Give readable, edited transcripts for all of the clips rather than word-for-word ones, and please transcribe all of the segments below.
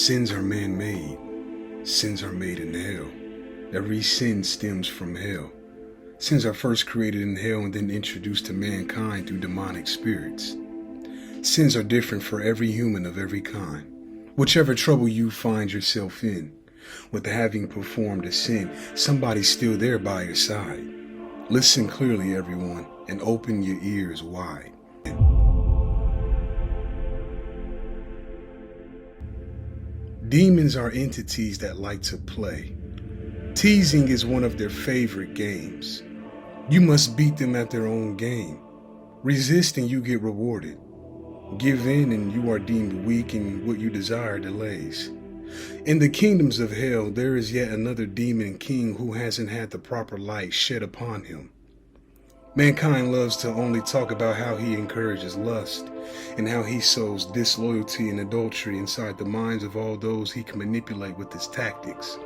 Sins are man-made. Sins are made in hell. Every sin stems from hell. Sins are first created in hell and then introduced to mankind through demonic spirits. Sins are different for every human of every kind. Whichever trouble you find yourself in, with having performed a sin, somebody's still there by your side. Listen clearly, everyone, and open your ears wide. Demons are entities that like to play. Teasing is one of their favorite games. You must beat them at their own game. Resist and you get rewarded. Give in and you are deemed weak, and what you desire delays. In the kingdoms of hell, there is yet another demon king who hasn't had the proper light shed upon him. Mankind loves to only talk about how he encourages lust and how he sows disloyalty and adultery inside the minds of all those he can manipulate with his tactics.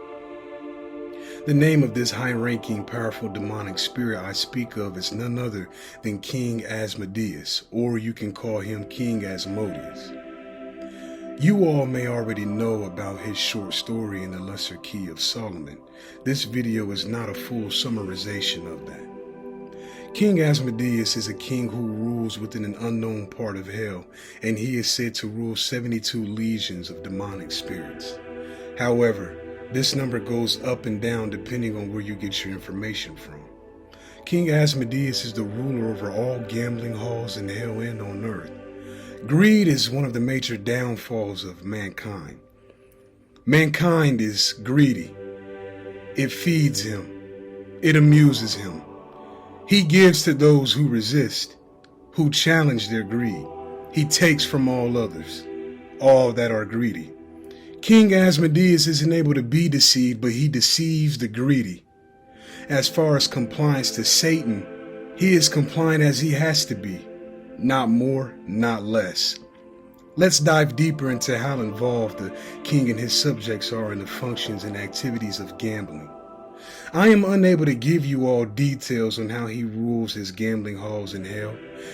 The name of this high-ranking, powerful demonic spirit I speak of is none other than King Asmodeus, or you can call him King Asmodeus. You all may already know about his short story in the Lesser Key of Solomon. This video is not a full summarization of that. King Asmodeus is a king who rules within an unknown part of hell, and he is said to rule 72 legions of demonic spirits. However, this number goes up and down depending on where you get your information from. King Asmodeus is the ruler over all gambling halls in hell and on earth. Greed is one of the major downfalls of mankind. Mankind is greedy. It feeds him. It amuses him. He gives to those who resist, who challenge their greed. He takes from all others, all that are greedy. King Asmodeus isn't able to be deceived, but he deceives the greedy. As far as compliance to Satan, he is compliant as he has to be. Not more, not less. Let's dive deeper into how involved the king and his subjects are in the functions and activities of gambling. I am unable to give you all details on how he rules his gambling halls in hell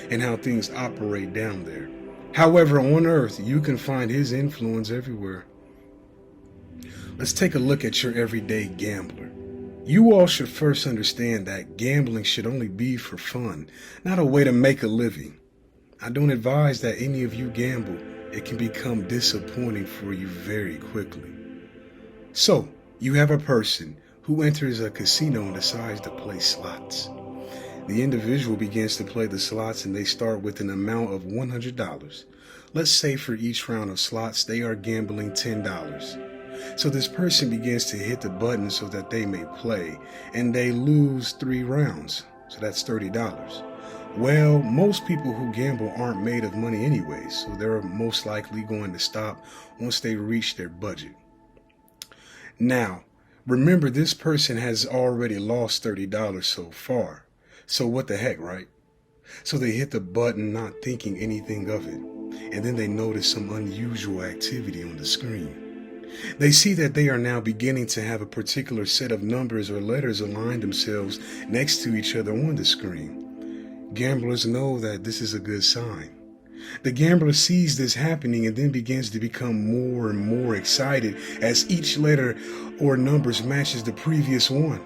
and how things operate down there. However, on earth, you can find his influence everywhere. Let's take a look at your everyday gambler. You all should first understand that gambling should only be for fun, not a way to make a living. I don't advise that any of you gamble. It can become disappointing for you very quickly. So, you have a person who enters a casino and decides to play slots. The individual begins to play the slots and they start with an amount of $100. Let's say for each round of slots, they are gambling $10. So this person begins to hit the button so that they may play, and they lose 3 rounds. So that's $30. Well, most people who gamble aren't made of money anyway, so they're most likely going to stop once they reach their budget. Now, remember, this person has already lost $30 so far. So what the heck, right? So they hit the button not thinking anything of it, and then they notice some unusual activity on the screen. They see that they are now beginning to have a particular set of numbers or letters align themselves next to each other on the screen. Gamblers know that this is a good sign. The gambler sees this happening and then begins to become more and more excited as each letter or numbers matches the previous one.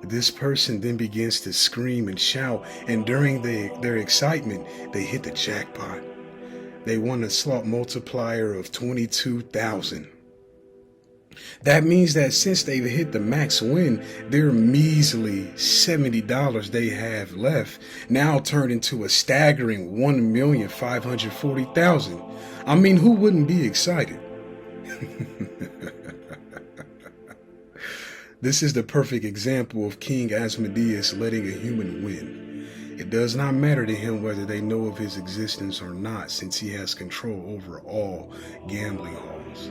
This person then begins to scream and shout, and during their excitement, they hit the jackpot. They won a slot multiplier of 22,000. That means that since they've hit the max win, their measly $70 they have left now turned into a staggering $1,540,000. I mean, who wouldn't be excited? This is the perfect example of King Asmodeus letting a human win. It does not matter to him whether they know of his existence or not, since he has control over all gambling halls.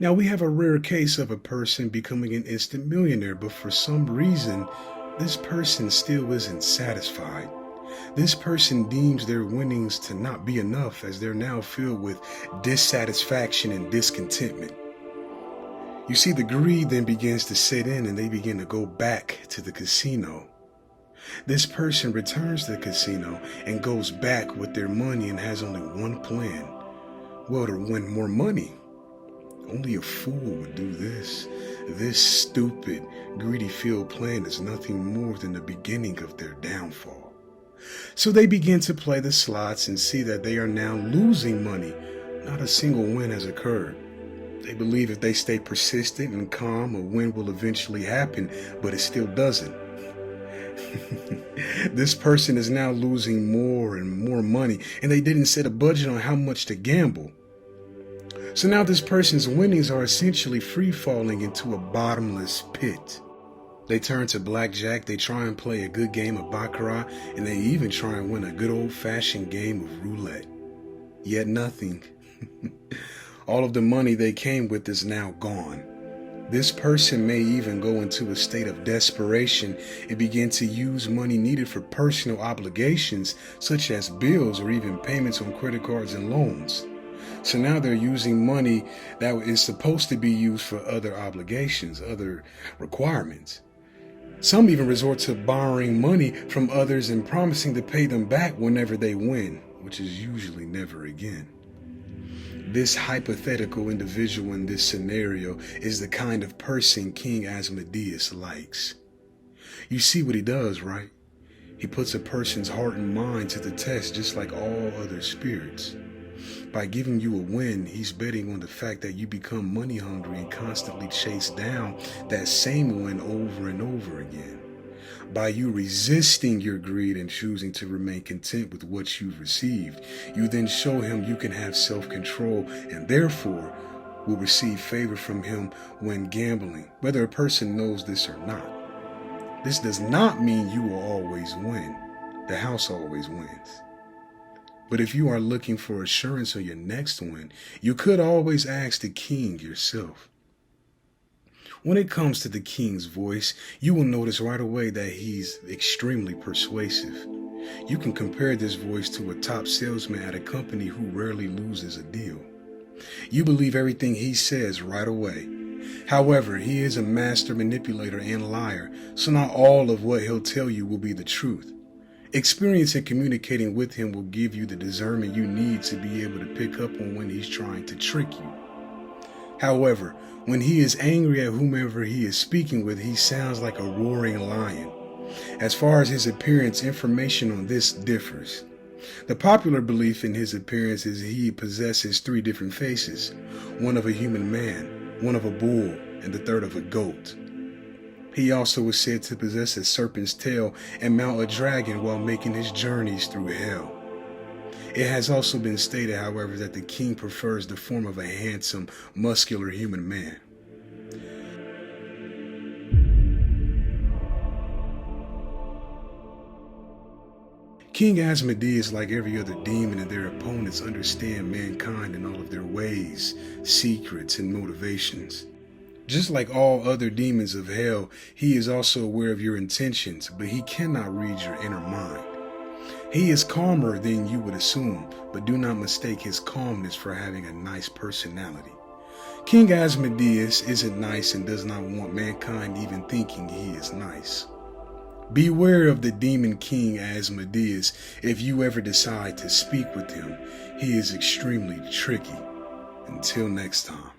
Now, we have a rare case of a person becoming an instant millionaire, but for some reason, this person still isn't satisfied. This person deems their winnings to not be enough, as they're now filled with dissatisfaction and discontentment. You see, the greed then begins to set in and they begin to go back to the casino. This person returns to the casino and goes back with their money and has only one plan. Well, to win more money. Only a fool would do this. This stupid, greedy field plan is nothing more than the beginning of their downfall. So they begin to play the slots and see that they are now losing money. Not a single win has occurred. They believe if they stay persistent and calm, a win will eventually happen, but it still doesn't. This person is now losing more and more money, and they didn't set a budget on how much to gamble. So now this person's winnings are essentially free-falling into a bottomless pit. They turn to blackjack, they try and play a good game of baccarat, and they even try and win a good old-fashioned game of roulette. Yet nothing. All of the money they came with is now gone. This person may even go into a state of desperation and begin to use money needed for personal obligations, such as bills or even payments on credit cards and loans. So now they're using money that is supposed to be used for other obligations, other requirements. Some even resort to borrowing money from others and promising to pay them back whenever they win, which is usually never again. This hypothetical individual in this scenario is the kind of person King Asmodeus likes. You see what he does, right? He puts a person's heart and mind to the test just like all other spirits. By giving you a win, he's betting on the fact that you become money hungry and constantly chase down that same win over and over again. By you resisting your greed and choosing to remain content with what you've received, you then show him you can have self-control and therefore will receive favor from him when gambling, whether a person knows this or not. This does not mean you will always win. The house always wins. But if you are looking for assurance on your next win, you could always ask the king yourself. When it comes to the king's voice, you will notice right away that he's extremely persuasive. You can compare this voice to a top salesman at a company who rarely loses a deal. You believe everything he says right away. However, he is a master manipulator and liar, so not all of what he'll tell you will be the truth. Experience in communicating with him will give you the discernment you need to be able to pick up on when he's trying to trick you. However, when he is angry at whomever he is speaking with, he sounds like a roaring lion. As far as his appearance, information on this differs. The popular belief in his appearance is he possesses 3 different faces, one of a human man, one of a bull, and the third of a goat. He also is said to possess a serpent's tail and mount a dragon while making his journeys through hell. It has also been stated, however, that the king prefers the form of a handsome, muscular human man. King Asmodeus, like every other demon and their opponents, understand mankind and all of their ways, secrets, and motivations. Just like all other demons of hell, he is also aware of your intentions, but he cannot read your inner mind. He is calmer than you would assume, but do not mistake his calmness for having a nice personality. King Asmodeus isn't nice and does not want mankind even thinking he is nice. Beware of the demon King Asmodeus if you ever decide to speak with him. He is extremely tricky. Until next time.